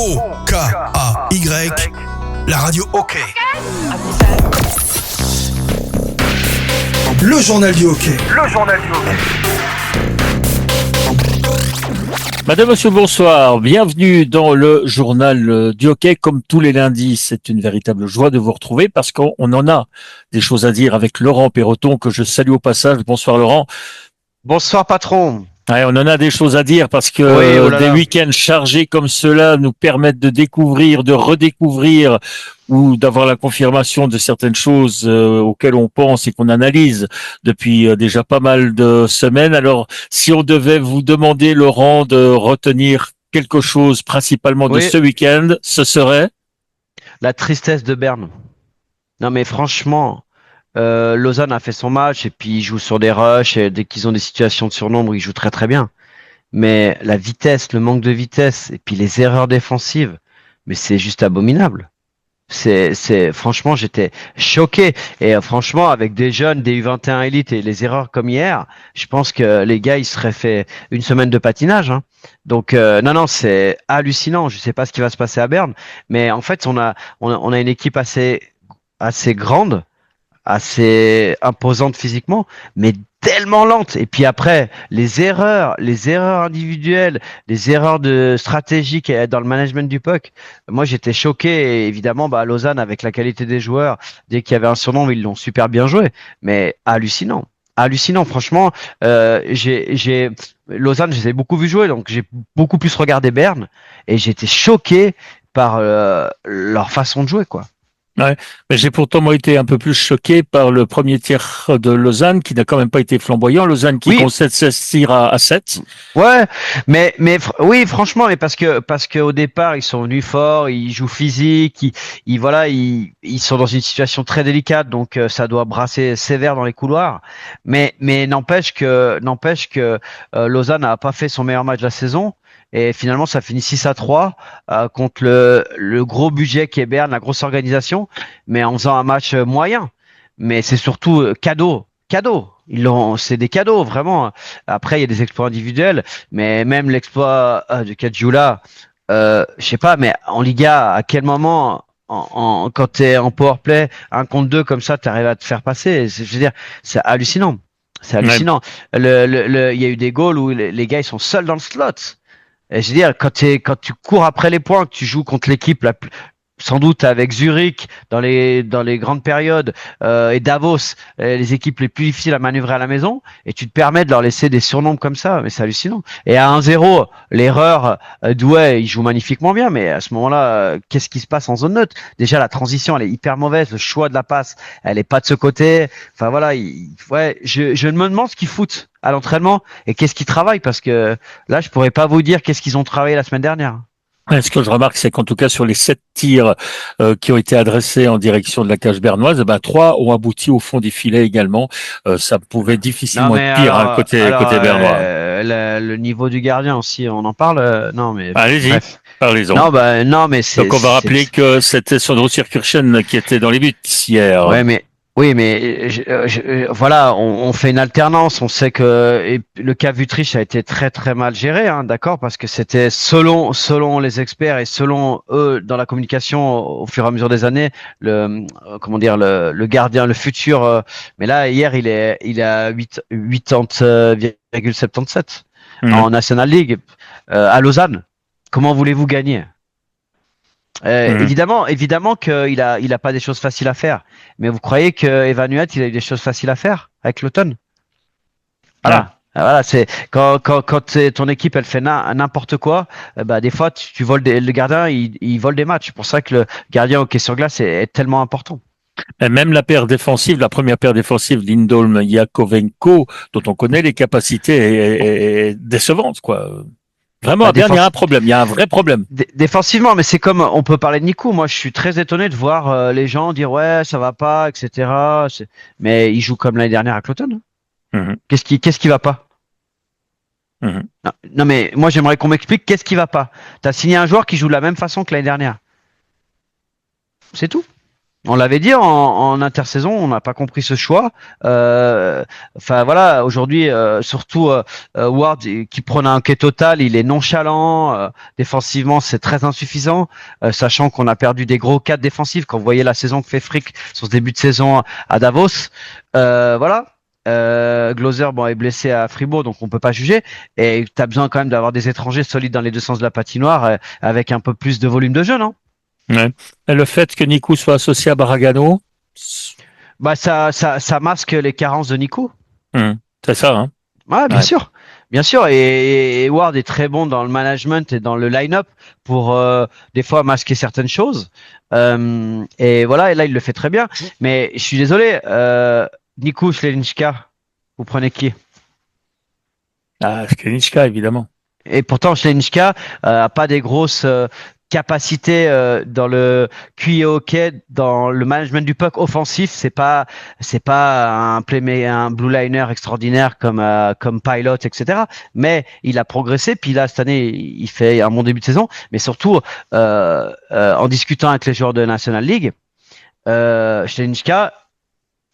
O-K-A-Y, la radio OK. Le journal du hockey. Madame, monsieur, bonsoir. Bienvenue dans le journal du hockey. Comme tous les lundis, c'est une véritable joie de vous retrouver parce qu'on en a des choses à dire avec Laurent Perroton, que je salue au passage. Bonsoir Laurent. Bonsoir patron. Ouais, on en a des choses à dire parce que des week-ends chargés comme cela nous permettent de découvrir, de redécouvrir ou d'avoir la confirmation de certaines choses auxquelles on pense et qu'on analyse depuis déjà pas mal de semaines. Alors, si on devait vous demander, Laurent, de retenir quelque chose principalement de ce week-end, ce serait la tristesse de Berne. Non mais franchement, Lausanne a fait son match et puis ils jouent sur des rushs et dès qu'ils ont des situations de surnombre, ils jouent très très bien. Mais la vitesse, le manque de vitesse et puis les erreurs défensives, mais c'est juste abominable. Franchement, j'étais choqué. Et franchement, avec des jeunes, des U21 élites et les erreurs comme hier, je pense que les gars, ils seraient fait une semaine de patinage, hein. Donc, non, c'est hallucinant. Je sais pas ce qui va se passer à Berne, mais en fait, on a une équipe assez grande, assez imposante physiquement, mais tellement lente. Et puis après, les erreurs individuelles, les erreurs de stratégiques dans le management du puck. Moi, j'étais choqué. Et évidemment, à Lausanne, avec la qualité des joueurs, dès qu'il y avait un surnom, ils l'ont super bien joué. Mais hallucinant. Franchement, Lausanne, je les ai beaucoup vu jouer, donc j'ai beaucoup plus regardé Berne et j'étais choqué par leur façon de jouer, quoi. Ouais, mais j'ai pourtant moi été un peu plus choqué par le premier tir de Lausanne qui n'a quand même pas été flamboyant. Lausanne qui concède 16 tirs à 7. Ouais, mais oui, franchement, mais parce que au départ ils sont venus forts, ils jouent physique, ils sont dans une situation très délicate, donc ça doit brasser sévère dans les couloirs. Mais n'empêche que Lausanne n'a pas fait son meilleur match de la saison. Et finalement, ça finit 6-3 contre le gros budget qui est Berne, la grosse organisation, mais en faisant un match moyen. Mais c'est surtout cadeau. C'est des cadeaux, vraiment. Après, il y a des exploits individuels, mais même l'exploit de Caggiula, je sais pas, mais en Liga, à quel moment, quand t'es en powerplay, 1 contre 2 comme ça, t'arrives à te faire passer. Je veux dire, c'est hallucinant. Ouais. Il y a eu des goals où les gars, ils sont seuls dans le slot. Et je veux dire, quand tu cours après les points, que tu joues contre l'équipe sans doute avec Zurich dans les grandes périodes et Davos, les équipes les plus difficiles à manœuvrer à la maison, et tu te permets de leur laisser des surnombres comme ça, mais c'est hallucinant. Et à 1-0, l'erreur Douai, il joue magnifiquement bien, mais à ce moment-là, qu'est-ce qui se passe en zone neutre? Déjà, la transition, elle est hyper mauvaise, le choix de la passe, elle est pas de ce côté. Enfin voilà, je me demande ce qu'ils foutent à l'entraînement et qu'est-ce qu'ils travaillent, parce que là, je pourrais pas vous dire qu'est-ce qu'ils ont travaillé la semaine dernière. Ce que je remarque, c'est qu'en tout cas, sur les 7 tirs qui ont été adressés en direction de la cage bernoise, 3 ont abouti au fond des filets également. Ça pouvait difficilement être pire côté bernois. Le niveau du gardien aussi, on en parle. Non, mais allez-y, parlez-en. Non, mais c'est. Donc on va rappeler que c'était Sondro Sirkirchen qui était dans les buts hier. Ouais, mais. Oui, mais voilà, on fait une alternance. On sait que le cas Vutriche a été très très mal géré, hein, d'accord, parce que c'était selon les experts et selon eux dans la communication au fur et à mesure des années, le gardien, le futur. Mais là, hier, il est à 80,77 en National League à Lausanne. Comment voulez-vous gagner? Évidemment qu'il a pas des choses faciles à faire. Mais vous croyez que Evan Huet, il a eu des choses faciles à faire avec l'automne? Voilà, c'est quand ton équipe elle fait n'importe quoi, des fois tu voles le gardien, il vole des matchs. C'est pour ça que le gardien hockey sur glace est tellement important. Et même la première paire défensive, Lindholm, Yakovenko, dont on connaît les capacités, est décevante, quoi. Vraiment, à Berne, il y a un problème, il y a un vrai problème. Défensivement, mais c'est comme, on peut parler de Nico. Moi, je suis très étonné de voir les gens dire ouais, ça va pas, etc. Mais il joue comme l'année dernière à Cloton. Qu'est-ce qui va pas? Non, mais moi, j'aimerais qu'on m'explique qu'est-ce qui va pas. T'as signé un joueur qui joue de la même façon que l'année dernière. C'est tout. On l'avait dit en intersaison, on n'a pas compris ce choix. Enfin voilà, aujourd'hui, surtout Ward qui prenait un hockey total, il est nonchalant. Défensivement, c'est très insuffisant, sachant qu'on a perdu des gros cadres défensifs. Quand vous voyez la saison que fait Frick sur ce début de saison à Davos, voilà. Glauser est blessé à Fribourg, donc on peut pas juger. Et tu as besoin quand même d'avoir des étrangers solides dans les deux sens de la patinoire, avec un peu plus de volume de jeu, non? Ouais. Et le fait que Nico soit associé à Baragano, Ça masque les carences de Nico. c'est ça, hein. Ouais, bien sûr. Bien sûr, et Ward est très bon dans le management et dans le line-up pour des fois masquer certaines choses. Et voilà, et là il le fait très bien. Mais je suis désolé, Nico Schlelinska, vous prenez qui? Skenichka, évidemment. Et pourtant Schlelinska a pas des grosses capacités dans le QI hockey, dans le management du puck offensif. C'est pas un blue liner extraordinaire comme Pilot, etc. Mais il a progressé. Puis là cette année il fait un bon début de saison. Mais surtout en discutant avec les joueurs de National League, Schlelinska,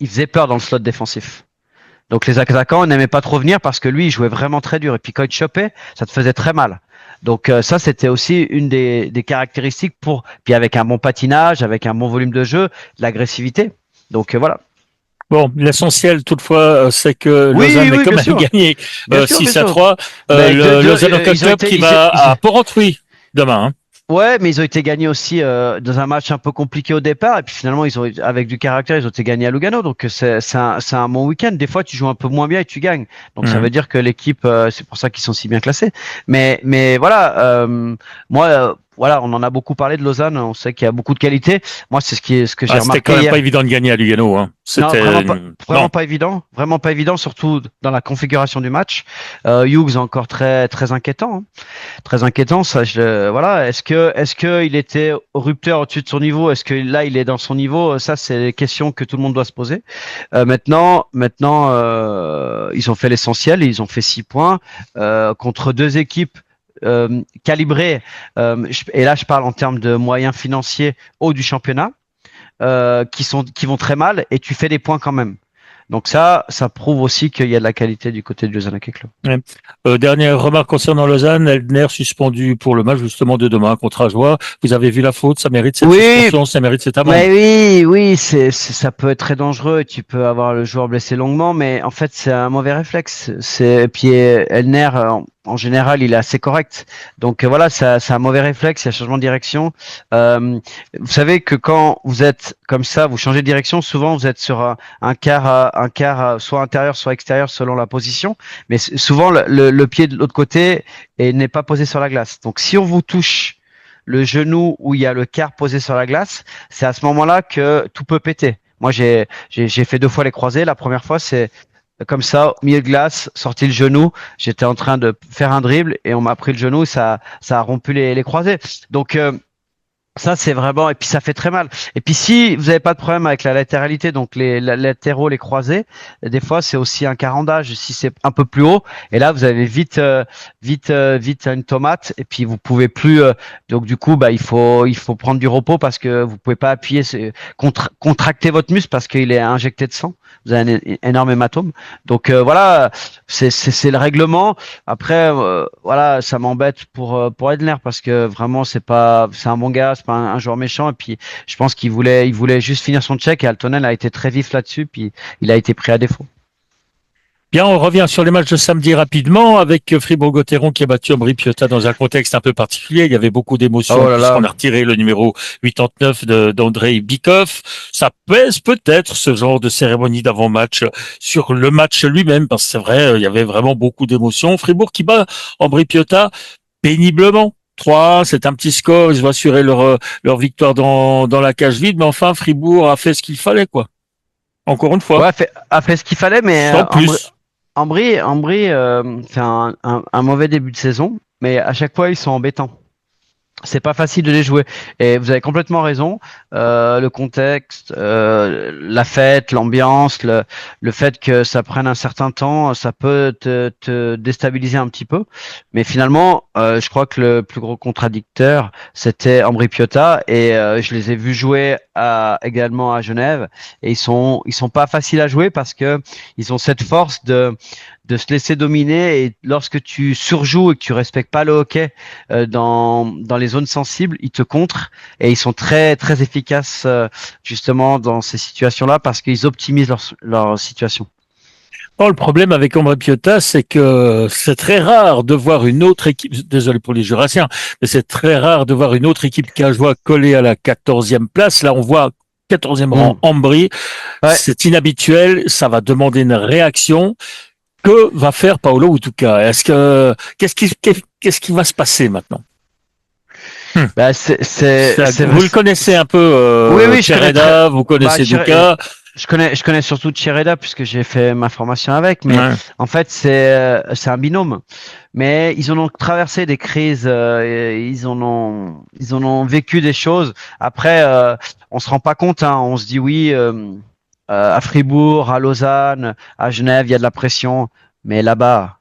il faisait peur dans le slot défensif. Donc les attaquants n'aimaient pas trop venir parce que lui, il jouait vraiment très dur. Et puis quand il te chopait, ça te faisait très mal. Donc ça, c'était aussi une des caractéristiques puis avec un bon patinage, avec un bon volume de jeu, de l'agressivité. Donc voilà. Bon, l'essentiel toutefois, c'est que Lausanne a quand même gagné 6-3. Lausanne Hockey Club qui va à Port-Entruy demain. Hein. Ouais, mais ils ont été gagnés aussi dans un match un peu compliqué au départ, et puis finalement ils ont, avec du caractère, ils ont été gagnés à Lugano. Donc c'est un bon week-end. Des fois, tu joues un peu moins bien et tu gagnes. Donc ça veut dire que l'équipe, c'est pour ça qu'ils sont si bien classés. Mais voilà, moi. Voilà, on en a beaucoup parlé de Lausanne. On sait qu'il y a beaucoup de qualité. Moi, c'est ce que j'ai remarqué. C'était quand même pas évident de gagner à Lugano. Hein. C'était vraiment pas évident. Vraiment pas évident, surtout dans la configuration du match. Hughes encore très très inquiétant. Hein. Très inquiétant. Ça, voilà. Est-ce que il était rupteur au-dessus de son niveau? Est-ce que là, il est dans son niveau? Ça, c'est des questions que tout le monde doit se poser. Maintenant, ils ont fait l'essentiel. Ils ont fait 6 points contre 2 équipes. Calibré, et là je parle en termes de moyens financiers haut du championnat, qui vont très mal, et tu fais des points quand même. Donc ça prouve aussi qu'il y a de la qualité du côté du Lausanne Hockey Club. Ouais. Dernière remarque concernant Lausanne, Eldner suspendu pour le match justement de demain contre Ajoie. Vous avez vu la faute, ça mérite cette suspension, ça mérite cette amende. Mais oui, ça peut être très dangereux et tu peux avoir le joueur blessé longuement, mais en fait c'est un mauvais réflexe. Et puis Eldner, en général, il est assez correct. Donc voilà, c'est un mauvais réflexe, il y a changement de direction. Vous savez que quand vous êtes comme ça, vous changez de direction, souvent vous êtes sur un quart soit intérieur, soit extérieur selon la position. Mais souvent le pied de l'autre côté n'est pas posé sur la glace. Donc si on vous touche le genou où il y a le quart posé sur la glace, c'est à ce moment-là que tout peut péter. Moi, j'ai fait 2 fois les croisés. La première fois, c'est comme ça, au milieu de glace, sorti le genou. J'étais en train de faire un dribble et on m'a pris le genou. Ça a rompu les croisés. Donc ça, c'est vraiment, et puis ça fait très mal. Et puis si vous n'avez pas de problème avec la latéralité, donc les latéraux, les croisés, des fois c'est aussi un carandage si c'est un peu plus haut. Et là, vous avez vite une tomate. Et puis vous pouvez plus. Donc du coup, il faut prendre du repos parce que vous pouvez pas appuyer, contracter votre muscle parce qu'il est injecté de sang. Vous avez un énorme hématome. Donc voilà, c'est le règlement. Après, voilà, ça m'embête pour Edler parce que vraiment c'est un bon gars. Pas un joueur méchant, et puis je pense qu'il voulait juste finir son check, et Altonen a été très vif là-dessus, puis il a été pris à défaut. Bien, on revient sur les matchs de samedi rapidement avec Fribourg-Gotteron qui a battu Ambri-Piotta dans un contexte un peu particulier. Il y avait beaucoup d'émotions puisqu'on a retiré le numéro 89 d'Andrei Bikov. Ça pèse peut-être ce genre de cérémonie d'avant-match sur le match lui-même parce que c'est vrai, il y avait vraiment beaucoup d'émotions. Fribourg qui bat Ambri-Piotta péniblement. 3, c'est un petit score, ils vont assurer leur victoire dans la cage vide, mais enfin Fribourg a fait ce qu'il fallait, quoi. Encore une fois. Ouais, a fait ce qu'il fallait, mais sans plus. Ambry fait un mauvais début de saison, mais à chaque fois ils sont embêtants. c'est pas facile de les jouer. Et vous avez complètement raison. Le contexte, la fête, l'ambiance, le fait que ça prenne un certain temps, ça peut te déstabiliser un petit peu. Mais finalement, je crois que le plus gros contradicteur, c'était Ambry Piotta. Et je les ai vus jouer également à Genève. Et ils sont pas faciles à jouer parce que ils ont cette force de se laisser dominer, et lorsque tu surjoues et que tu respectes pas le hockey dans les zones sensibles, ils te contrent, et ils sont très très efficaces justement dans ces situations-là parce qu'ils optimisent leur situation. Bon, le problème avec Ambry Piotta, c'est que c'est très rare de voir une autre équipe, désolé pour les Jurassiens, mais c'est très rare de voir une autre équipe qui a joué collée à la 14e place. Là, on voit 14e rang Ambry. Ouais. C'est inhabituel, ça va demander une réaction. Que va faire Paolo Utuca? Qu'est-ce qui va se passer maintenant? Bah, Vous le connaissez un peu, oui, Chereda, vous connaissez Duca. Je connais surtout Chereda puisque j'ai fait ma formation avec, mais en fait c'est un binôme. Mais ils en ont traversé des crises, ils en ont vécu des choses. Après, on se rend pas compte, hein, on se dit oui. À Fribourg, à Lausanne, à Genève, il y a de la pression, mais là-bas,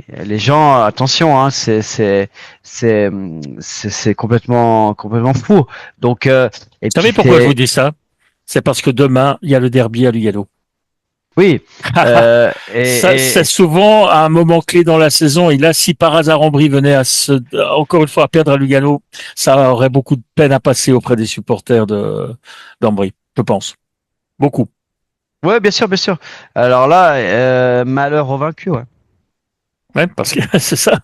les gens, attention, hein, c'est complètement fou. Donc, et vous savez pourquoi je vous dis ça? C'est parce que demain, il y a le derby à Lugano. Oui. C'est souvent à un moment clé dans la saison. Et là, si par hasard Ambry venait encore une fois à perdre à Lugano, ça aurait beaucoup de peine à passer auprès des supporters d'Ambry, je pense. Beaucoup. Ouais, bien sûr, bien sûr. Alors là, malheur au vaincu, ouais. Ouais, parce que c'est ça.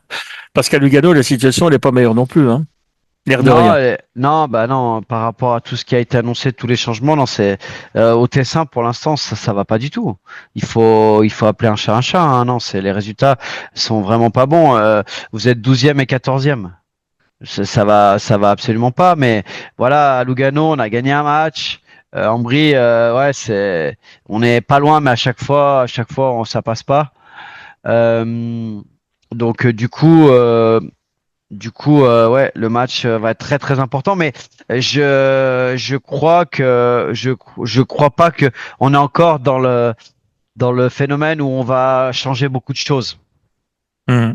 Parce qu'à Lugano, la situation elle n'est pas meilleure non plus, hein. L'air de Non, rien. non, par rapport à tout ce qui a été annoncé, tous les changements, non, c'est au Tessin pour l'instant, ça va pas du tout. Il faut appeler un chat, hein, non, c'est les résultats sont vraiment pas bons. Vous êtes 12e et 14e. Ça va absolument pas. Mais voilà, à Lugano, on a gagné un match. Ambry, ouais, on n'est pas loin, mais à chaque fois, ça passe pas. Donc du coup, ouais, le match va être très très important. Mais je crois que je crois pas que on est encore dans le phénomène où on va changer beaucoup de choses. Mmh.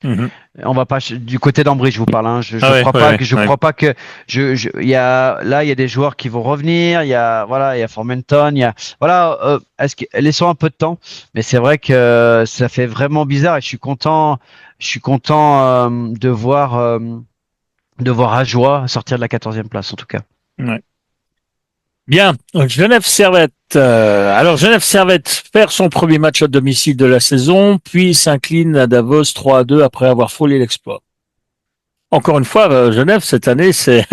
Mmh. On va pas du côté d'Ambry, je vous parle. Hein. Je Ouais, crois ouais, pas ouais, que ouais. crois pas que il y a là il y a des joueurs qui vont revenir. Il y a voilà il y a Formenton. Il y a voilà est-ce que laissons un peu de temps. Mais c'est vrai que ça fait vraiment bizarre, et je suis content de voir Ajoie sortir de la 14e place en tout cas. Ouais. Bien, Genève Servette. Alors Genève Servette perd son premier match à domicile de la saison, puis s'incline à Davos 3-2 après avoir frôlé l'exploit. Encore une fois, Genève cette année, c'est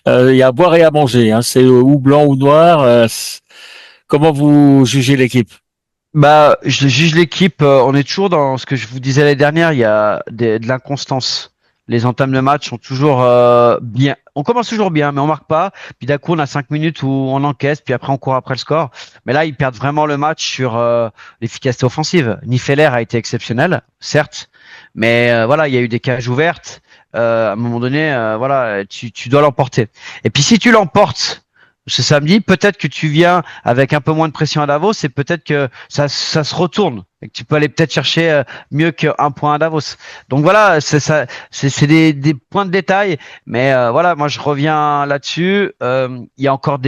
il y a à boire et à manger, hein. C'est ou blanc ou noir. Comment vous jugez l'équipe? Bah, je juge l'équipe. On est toujours dans ce que je vous disais l'année dernière. Il y a de l'inconstance. Les entames de match sont toujours bien. On commence toujours bien, mais on marque pas. Puis d'un coup, on a 5 minutes où on encaisse, puis après on court après le score. Mais là, ils perdent vraiment le match sur l'efficacité offensive. Nifeler a été exceptionnel, certes, mais voilà, il y a eu des cages ouvertes. À un moment donné, voilà, tu dois l'emporter. Et puis si tu l'emportes ce samedi, peut-être que tu viens avec un peu moins de pression à Davos, et peut-être que ça se retourne et que tu peux aller peut-être chercher mieux qu'un point à Davos. Donc voilà, c'est des points de détail, mais voilà, moi je reviens là-dessus. Il y a encore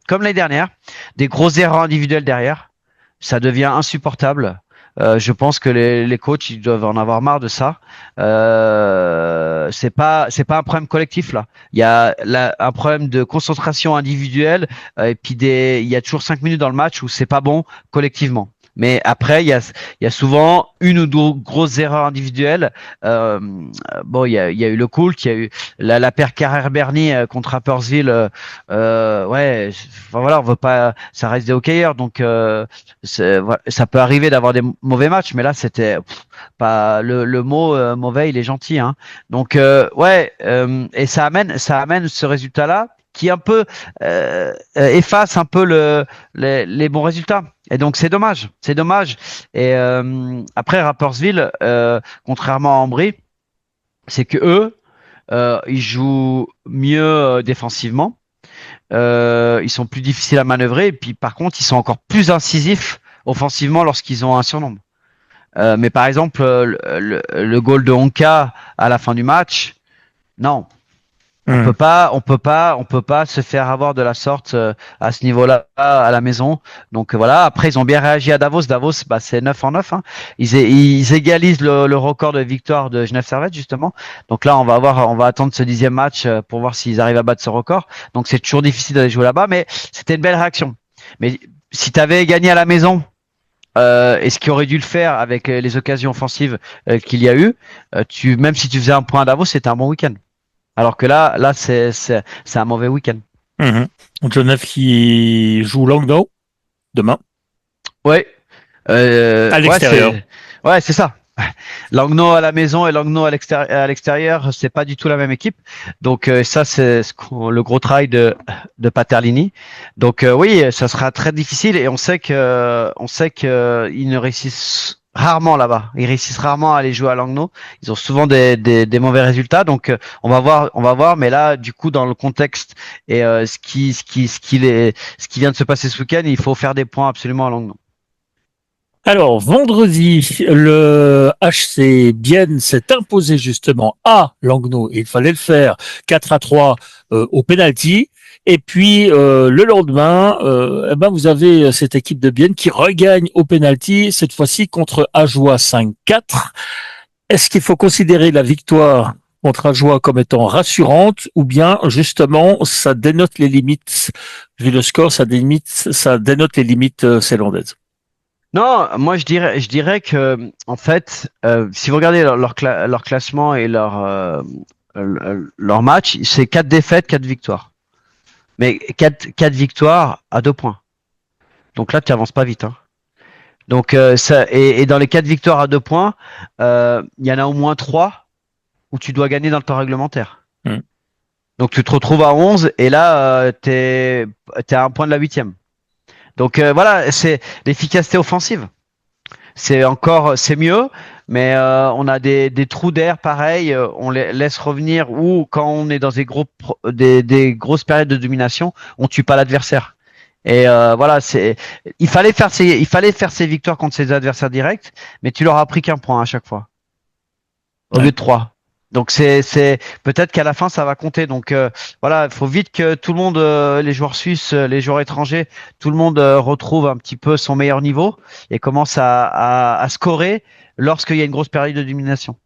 comme l'année dernière, des grosses erreurs individuelles derrière. Ça devient insupportable. Je pense que les coachs ils doivent en avoir marre de ça. C'est pas un problème collectif là. Il y a un problème de concentration individuelle, et puis il y a toujours 5 minutes dans le match où c'est pas bon collectivement. Mais après, il y a souvent une ou deux grosses erreurs individuelles. Euh, bon, il y a eu le Coult, il y a eu la paire Carrère-Berny contre Rapperswil. Ouais, enfin, voilà, on veut pas, ça reste des hockeyeurs, donc ça peut arriver d'avoir des mauvais matchs, mais là c'était pas le mot mauvais, il est gentil, hein. Donc ouais, et ça amène ce résultat-là qui un peu efface un peu les bons résultats. Et donc c'est dommage, c'est dommage. Et après Rapperswil, contrairement à Ambry, c'est que eux, ils jouent mieux défensivement. Ils sont plus difficiles à manœuvrer. Et puis, par contre, ils sont encore plus incisifs offensivement lorsqu'ils ont un surnombre. Mais par exemple, le goal de Honka à la fin du match, non. On peut pas se faire avoir de la sorte à ce niveau-là à la maison. Donc voilà. Après, ils ont bien réagi à Davos. Davos, bah, c'est 9 en 9. Hein. Ils égalisent le record de victoire de Genève Servette justement. Donc là, on va attendre ce 10e match pour voir s'ils arrivent à battre ce record. Donc c'est toujours difficile d'aller jouer là-bas, mais c'était une belle réaction. Mais si tu avais gagné à la maison, et ce qui aurait dû le faire avec les occasions offensives qu'il y a eu, même si tu faisais un point à Davos, c'était un bon week-end. Alors que là, c'est un mauvais week-end. Genève qui joue Langnau demain. Ouais. À l'extérieur. Ouais, c'est ça. Langnau à la maison et Langnau à l'extérieur, c'est pas du tout la même équipe. Donc ça, c'est le gros travail de Paterlini. Donc oui, ça sera très difficile et on sait que ils ne réussissent rarement là-bas. Ils réussissent rarement à aller jouer à Langnau. Ils ont souvent des mauvais résultats. Donc on va voir. Mais là, du coup, dans le contexte et ce qui vient de se passer ce week-end, il faut faire des points absolument à Langnau. Alors, vendredi, le HC Bienne s'est imposé justement à Langnau. Il fallait le faire 4-3 au penalty. Et puis, le lendemain, vous avez cette équipe de Bienne qui regagne au penalty, cette fois-ci contre Ajoie 5-4. Est-ce qu'il faut considérer la victoire contre Ajoie comme étant rassurante ou bien, justement, ça dénote les limites, vu le score, ça dénote les limites zélandaises? Non, moi je dirais que en fait, si vous regardez leur classement et leur match, c'est 4 défaites, 4 victoires. Mais 4 victoires à 2 points. Donc là, tu avances pas vite. Hein. Donc et dans les 4 victoires à 2 points, il y en a au moins 3 où tu dois gagner dans le temps réglementaire. Donc tu te retrouves à 11 et là, t'es à un point de la 8e. Donc voilà, c'est l'efficacité offensive. C'est mieux, mais on a des trous d'air pareil. On les laisse revenir ou quand on est dans des grosses périodes de domination, on tue pas l'adversaire. Et voilà, il fallait faire ces victoires contre ses adversaires directs, mais tu leur as pris qu'un point à chaque fois au lieu de 3. Donc c'est peut-être qu'à la fin ça va compter. Donc voilà, il faut vite que tout le monde, les joueurs suisses, les joueurs étrangers, tout le monde retrouve un petit peu son meilleur niveau et commence à scorer lorsqu'il y a une grosse période de domination.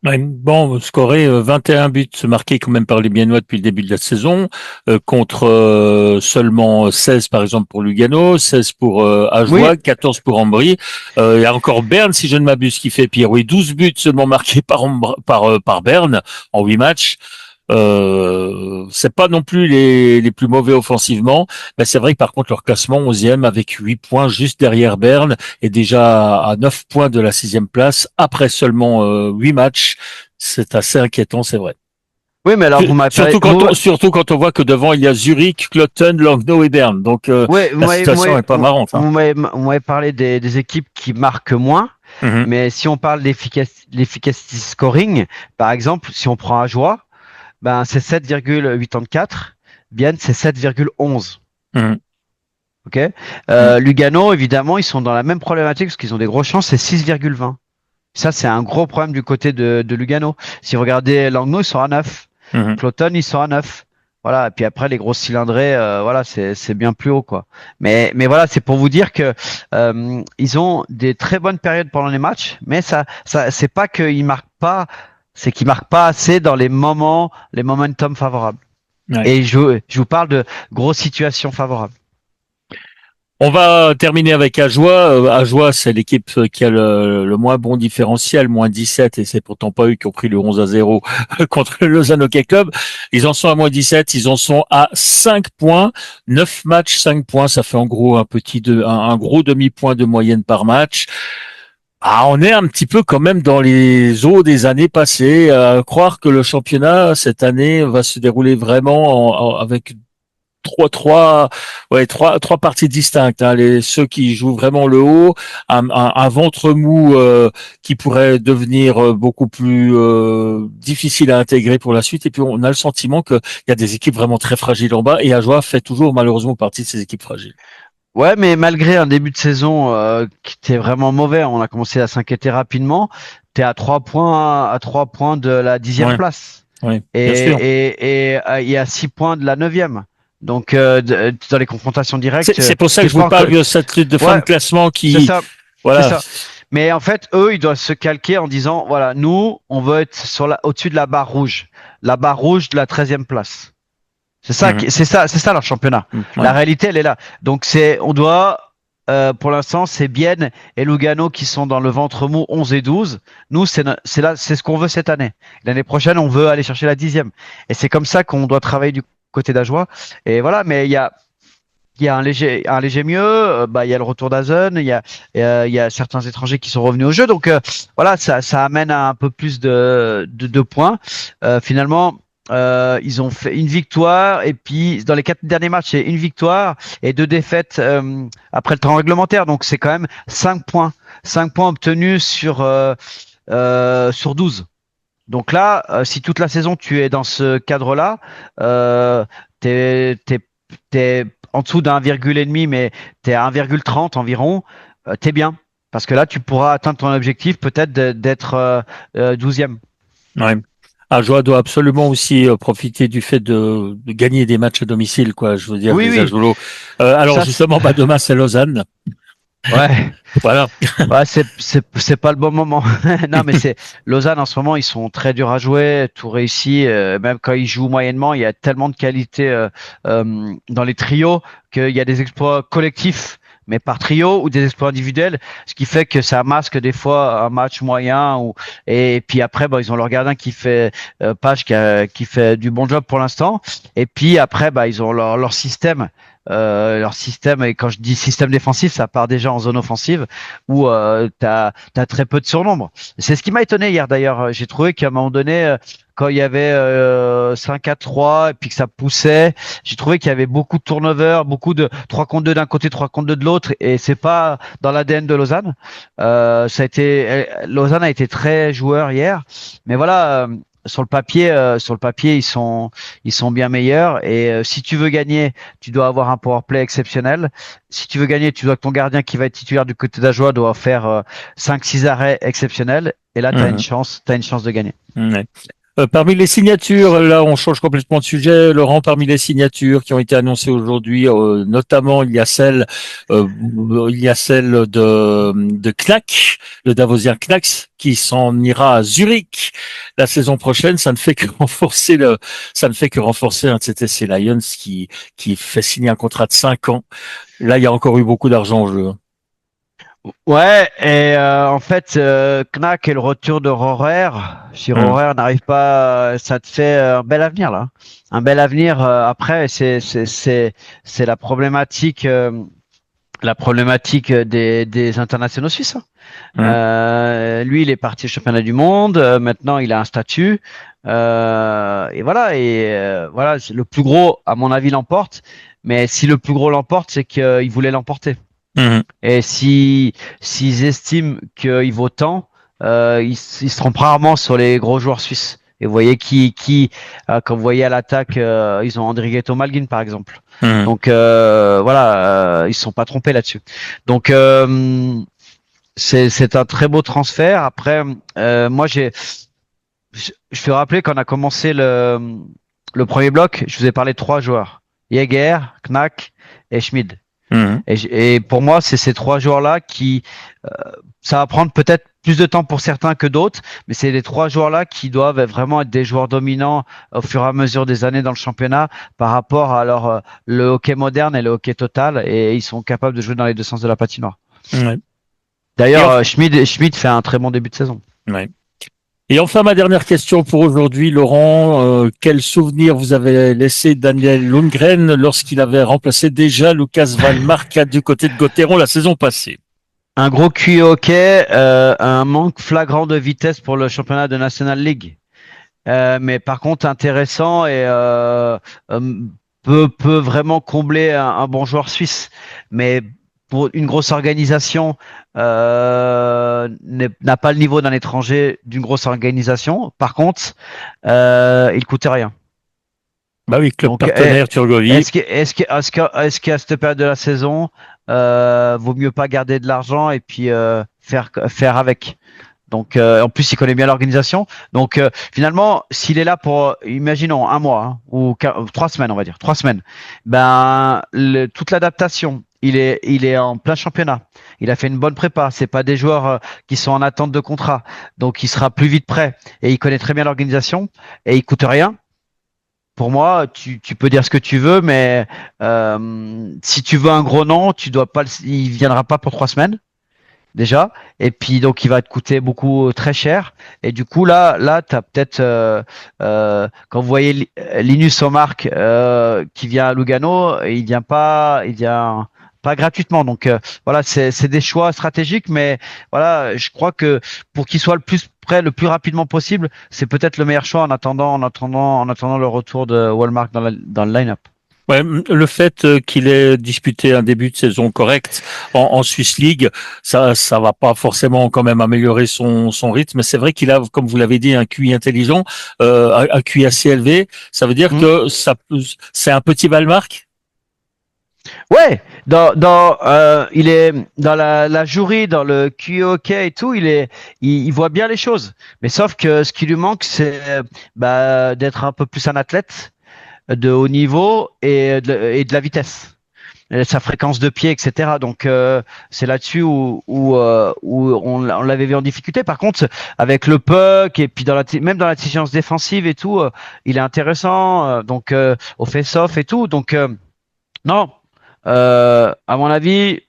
Bon, scoré 21 buts marqués quand même par les Biennois depuis le début de la saison, contre seulement 16 par exemple pour Lugano, 16 pour Ajoie, oui. 14 pour Ambry. Il y a encore Berne, si je ne m'abuse, qui fait pire. Oui, 12 buts seulement marqués par Berne en 8 matchs. C'est pas non plus les plus mauvais offensivement, mais c'est vrai que par contre leur classement 11e avec 8 points juste derrière Berne est déjà à 9 points de la 6e place après seulement 8 matchs. C'est assez inquiétant, c'est vrai. Oui, mais alors surtout quand on voit que devant il y a Zurich, Cloton, Langnau et Berne. Donc la situation est pas marrante. Hein. On m'avait parlé des équipes qui marquent moins. Mais si on parle d'efficacité scoring, par exemple, si on prend Ajoie, ben c'est 7,84. Bienne, c'est 7,11. Ok. Lugano, évidemment, ils sont dans la même problématique parce qu'ils ont des grosses chances, c'est 6,20. Ça, c'est un gros problème du côté de Lugano. Si vous regardez Langnau, ils sont à 9. Cloton, ils sont à 9. Voilà. Et puis après, les grosses cylindrées, voilà, c'est bien plus haut, quoi. Mais voilà, c'est pour vous dire que ils ont des très bonnes périodes pendant les matchs, mais ça c'est pas qu'ils marquent pas. C'est qu'ils marquent pas assez dans les momentum favorables. Ouais. Et je vous parle de grosses situations favorables. On va terminer avec Ajoie. Ajoie, c'est l'équipe qui a le moins bon différentiel, moins 17, et c'est pourtant pas eux qui ont pris le 11-0 contre le Lausanne Hockey Club. Ils en sont à moins 17, ils en sont à 5 points, 9 matchs, 5 points, ça fait en gros un gros demi-point de moyenne par match. On est un petit peu quand même dans les eaux des années passées. Croire que le championnat cette année va se dérouler vraiment avec trois parties distinctes. Hein. Ceux qui jouent vraiment le haut, un ventre mou qui pourrait devenir beaucoup plus difficile à intégrer pour la suite. Et puis on a le sentiment qu'il y a des équipes vraiment très fragiles en bas. Et Ajoie fait toujours malheureusement partie de ces équipes fragiles. Ouais, mais malgré un début de saison qui était vraiment mauvais, on a commencé à s'inquiéter rapidement. T'es à 3 points de la 10e place. Oui, Et bien sûr. il y a 6 points de la 9e. Donc dans les confrontations directes, C'est pour ça que je vous parle de cette lutte de fin de classement c'est qui, ça. voilà. C'est ça. Mais en fait, eux, ils doivent se calquer en disant, voilà, nous, on veut être au-dessus de la barre rouge de la 13e place. C'est ça, c'est ça leur championnat. Ouais. La réalité, elle est là. Donc on doit, pour l'instant, c'est Bienne et Lugano qui sont dans le ventre mou 11 et 12. Nous, c'est ce qu'on veut cette année. L'année prochaine, on veut aller chercher la 10e. Et c'est comme ça qu'on doit travailler du côté d'Ajoie. Et voilà, mais il y a un léger mieux. Il y a le retour d'Azen. Il y a certains étrangers qui sont revenus au jeu. Donc voilà, ça amène à un peu plus de points. Finalement. Ils ont fait une victoire et puis dans les 4 derniers matchs, c'est une victoire et 2 défaites après le temps réglementaire. Donc c'est quand même 5 points. 5 points obtenus sur 12. Donc là, si toute la saison tu es dans ce cadre-là, t'es en dessous d'un 1,5, mais t'es à 1,30 environ, t'es bien. Parce que là, tu pourras atteindre ton objectif peut-être d'être 12e. Ouais. Ajoie doit absolument aussi profiter du fait de gagner des matchs à domicile, quoi. Je veux dire, Oui, les oui. Ajolos. Alors Ça, justement, demain c'est Lausanne. Ouais. Voilà. Ouais, c'est pas le bon moment. Non, mais c'est Lausanne en ce moment, ils sont très durs à jouer, tout réussi. Même quand ils jouent moyennement, il y a tellement de qualité dans les trios qu'il y a des exploits collectifs, mais par trio ou des exploits individuels, ce qui fait que ça masque des fois un match moyen. Et puis après, ils ont leur gardien qui fait Page qui fait du bon job pour l'instant. Et puis après, ils ont leur système. Leur système, et quand je dis système défensif, ça part déjà en zone offensive où t'as très peu de surnombre. C'est ce qui m'a étonné hier d'ailleurs. J'ai trouvé qu'à un moment donné, quand il y avait 5-4-3 et puis que ça poussait, j'ai trouvé qu'il y avait beaucoup de turnover, beaucoup de 3 contre 2 d'un côté, 3 contre 2 de l'autre, et c'est pas dans l'ADN de Lausanne. Lausanne a été très joueur hier, mais voilà. Sur le papier, ils sont bien meilleurs. Et si tu veux gagner, tu dois avoir un power play exceptionnel. Si tu veux gagner, tu dois que ton gardien qui va être titulaire du côté d'Ajoie doit faire 5-6 arrêts exceptionnels. Et là, t'as une chance de gagner. Ouais. Parmi les signatures, là, on change complètement de sujet. Laurent, parmi les signatures qui ont été annoncées aujourd'hui, notamment, il y a celle de Knack, le Davosien Knacks, qui s'en ira à Zurich la saison prochaine. Ça ne fait que renforcer un de ces TC Lions qui fait signer un contrat de 5 ans. Là, il y a encore eu beaucoup d'argent en jeu. Ouais, et en fait, Knack et le retour de Rohrer, si Rohrer n'arrive pas, ça te fait un bel avenir là. Un bel avenir. Après, c'est la problématique des internationaux suisses. Lui, il est parti au championnat du monde. Maintenant, il a un statut. Et voilà. Voilà, le plus gros, à mon avis, l'emporte. Mais si le plus gros l'emporte, c'est qu'il voulait l'emporter. Et s'ils estiment qu'il vaut tant, ils se trompent rarement sur les gros joueurs suisses. Et vous voyez quand vous voyez à l'attaque, ils ont Andrighetto Malguin par exemple. Donc voilà, ils se sont pas trompés là-dessus. Donc c'est un très beau transfert. Après, moi je te rappeler quand on a commencé le premier bloc, je vous ai parlé de 3 joueurs: Jäger, Knack et Schmid. Et pour moi, c'est ces 3 joueurs-là qui, ça va prendre peut-être plus de temps pour certains que d'autres, mais c'est les 3 joueurs-là qui doivent vraiment être des joueurs dominants au fur et à mesure des années dans le championnat par rapport à le hockey moderne et le hockey total, et ils sont capables de jouer dans les 2 sens de la patinoire. D'ailleurs, Schmid fait un très bon début de saison. Ouais. Et enfin, ma dernière question pour aujourd'hui, Laurent, quel souvenir vous avez laissé Daniel Lundgren lorsqu'il avait remplacé déjà Lucas Wallmark du côté de Gauthieron la saison passée? Un gros QI hockey, un manque flagrant de vitesse pour le championnat de National League. Mais par contre intéressant et peut vraiment combler un bon joueur suisse. Mais pour une grosse organisation, n'a pas le niveau d'un étranger d'une grosse organisation. Par contre, il coûte rien. Bah oui, club Donc, partenaire Turgovie. est-ce qu'à cette période de la saison, vaut mieux pas garder de l'argent et puis faire avec. Donc, en plus, il connaît bien l'organisation. Donc, finalement, s'il est là pour, imaginons, un mois hein, ou 3 semaines, on va dire, 3 semaines, ben, toute l'adaptation, il est en plein championnat. Il a fait une bonne prépa. C'est pas des joueurs qui sont en attente de contrat. Donc, il sera plus vite prêt et il connaît très bien l'organisation et il coûte rien. Pour moi, tu peux dire ce que tu veux, mais si tu veux un gros nom, tu dois pas, il viendra pas pour 3 semaines déjà, et puis donc il va te coûter beaucoup très cher. Et du coup là, t'as peut-être quand vous voyez Linus Omark qui vient à Lugano, il vient pas gratuitement. Donc voilà, c'est des choix stratégiques, mais voilà, je crois que pour qu'il soit le plus prêt le plus rapidement possible, c'est peut-être le meilleur choix en attendant le retour de Walmart dans le line-up. Ouais, le fait qu'il ait disputé un début de saison correct en Swiss League, ça va pas forcément quand même améliorer son rythme. C'est vrai qu'il a, comme vous l'avez dit, un QI intelligent, un QI assez élevé. Ça veut dire que c'est un petit Valmark. Ouais, il est dans la jury, dans le QOK et tout, il voit bien les choses. Mais sauf que ce qui lui manque, c'est d'être un peu plus un athlète de haut niveau et de la vitesse, et sa fréquence de pied, etc. Donc c'est là-dessus où on l'avait vu en difficulté. Par contre, avec le puck et puis même dans l'intelligence défensive et tout, il est intéressant. Donc au face-off et tout. Donc non. À mon avis,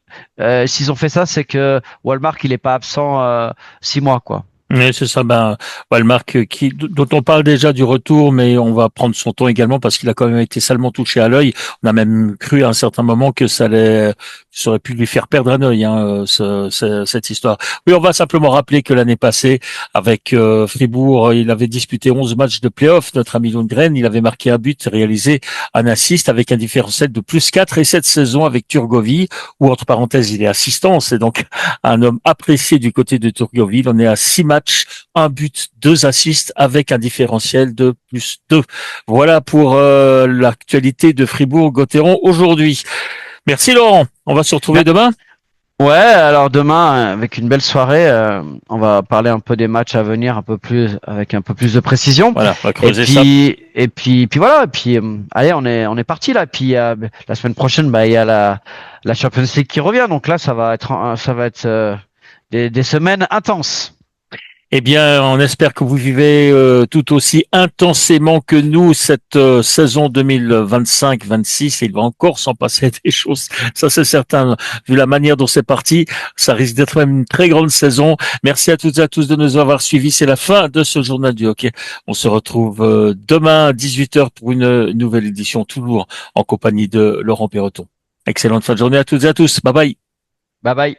s'ils ont fait ça, c'est que Walmart il est pas absent 6 mois, quoi. Oui, c'est ça. Ben, Walmark, dont on parle déjà du retour, mais on va prendre son temps également parce qu'il a quand même été salement touché à l'œil. On a même cru à un certain moment que ça aurait pu lui faire perdre un œil, hein, cette histoire. Oui, on va simplement rappeler que l'année passée, avec Fribourg, il avait disputé 11 matchs de play-off. Notre ami Lundgren, il avait marqué un but, réalisé un assist avec un différentiel de +4. Et cette saison avec Turgovie, où entre parenthèses, il est assistant, c'est donc un homme apprécié du côté de Turgovie. On est à 6 matchs, un but, 2 assists avec un différentiel de +2. Voilà pour l'actualité de Fribourg-Gotteron aujourd'hui. Merci Laurent. On va se retrouver demain. Ouais, alors demain, avec une belle soirée, on va parler un peu des matchs à venir avec un peu plus de précision. Voilà, on va creuser ça. Puis voilà, et puis allez, on est parti là. Puis la semaine prochaine, il y a la Champions League qui revient. Donc là, ça va être des semaines intenses. Eh bien, on espère que vous vivez tout aussi intensément que nous cette saison 2025-26. Il va encore s'en passer des choses, ça c'est certain. Vu la manière dont c'est parti, ça risque d'être même une très grande saison. Merci à toutes et à tous de nous avoir suivis. C'est la fin de ce journal du hockey. On se retrouve demain à 18h pour une nouvelle édition, toujours en compagnie de Laurent Perroton. Excellente fin de journée à toutes et à tous. Bye bye. Bye bye.